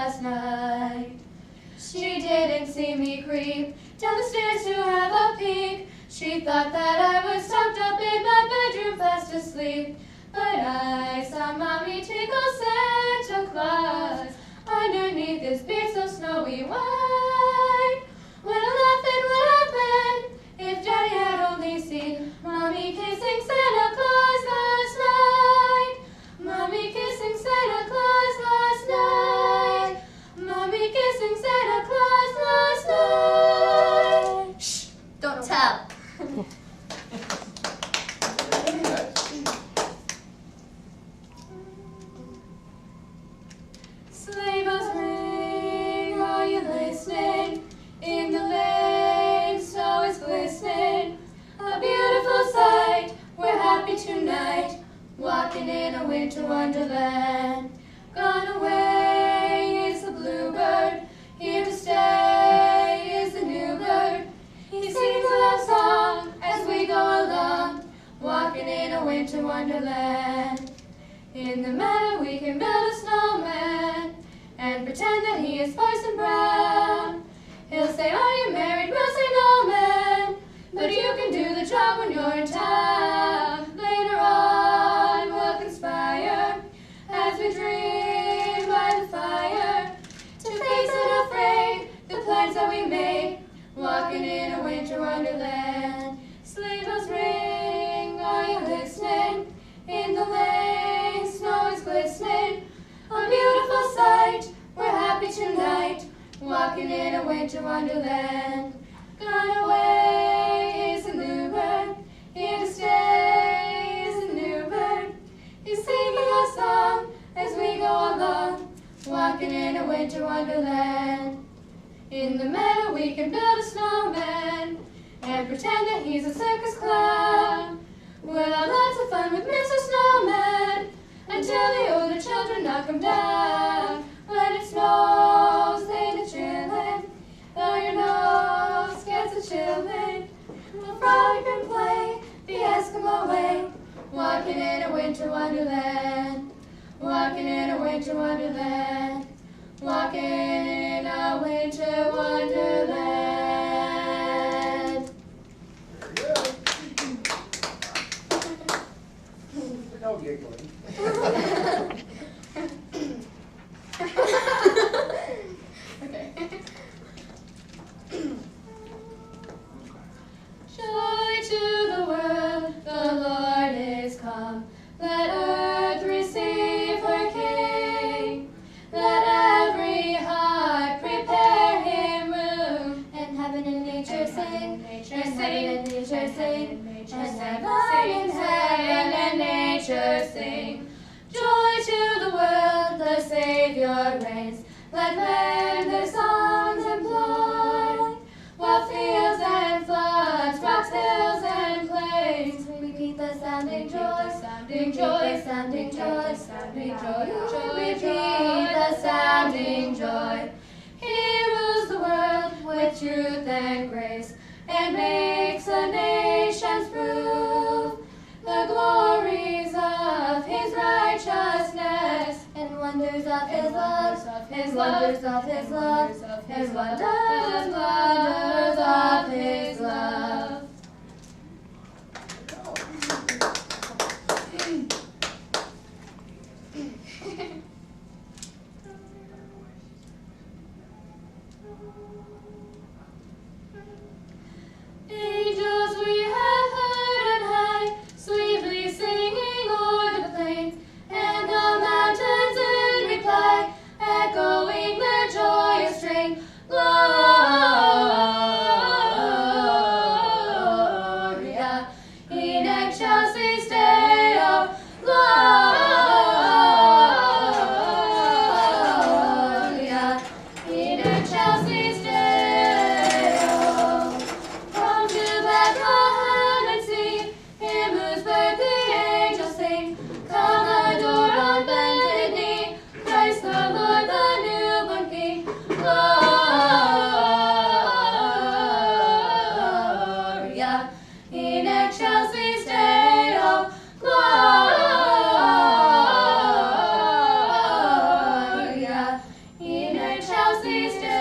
last night. She didn't see me creep down the stairs to have a peek. She thought that I was tucked up in my bedroom fast asleep. But I saw Mommy tickle Santa Claus underneath his beard so snowy white. What a laugh it would have been if Daddy had only seen Mommy kissing Santa Claus last night. Mommy kissing Santa Claus last night. Mommy kissing Santa Claus last night. Shh! Don't tell. Sleigh bells ring, are you listening? In the lane, snow is glistening. A beautiful sight, we're happy tonight, walking in a winter wonderland. Gone away is the bluebird, here to stay is the new bird. He sings a love song as we go along, walking in a winter wonderland. In the meadow we can build a snowman and pretend that he is Parson Brown. He'll say, are you married? We'll say, no, man, but you can do the job when you're in town. Later on we'll conspire as we dream by the fire to face unafraid the plans that we made, walking in a winter wonderland. Sleigh bells ring, are you listening? In the lane, snow is glistening. A beautiful sight, we're happy tonight, walking in a winter wonderland. Gone away is the new bird, here to stay is the new bird. He's singing a song as we go along, walking in a winter wonderland. In the meadow we can build a snowman and pretend that he's a circus clown. We'll have lots of fun with Mr. Snowman until the older children knock him down. When it snows, ain't it chillin'? Though your nose gets a chillin', we'll frolic and play the Eskimo way, walking in a winter wonderland. Walking in a winter wonderland. Walking in a winter wonderland. No giggling. Okay. Joy to the world, the Lord is come. Let earth receive her King. Let every heart prepare him room. And heaven and nature sing. And heaven and nature sing. And heaven and nature sing. Joy to the world, the Savior reigns. Let men their songs employ, while fields and floods, rocks, hills and plains, repeat the sounding joy, sounding joy, sounding joy, sounding joy, repeat the sounding joy. He rules the world with truth and grace, and makes the nations prove the glories of his righteousness and wonders of his love, his wonders of his love, his wonders of his love. Angels we have heard on high, sweetly singing o'er the plains, and the mountains in reply, echoing their joyous strain. Gloria in excelsis Deo, Gloria in excelsis Deo. these days.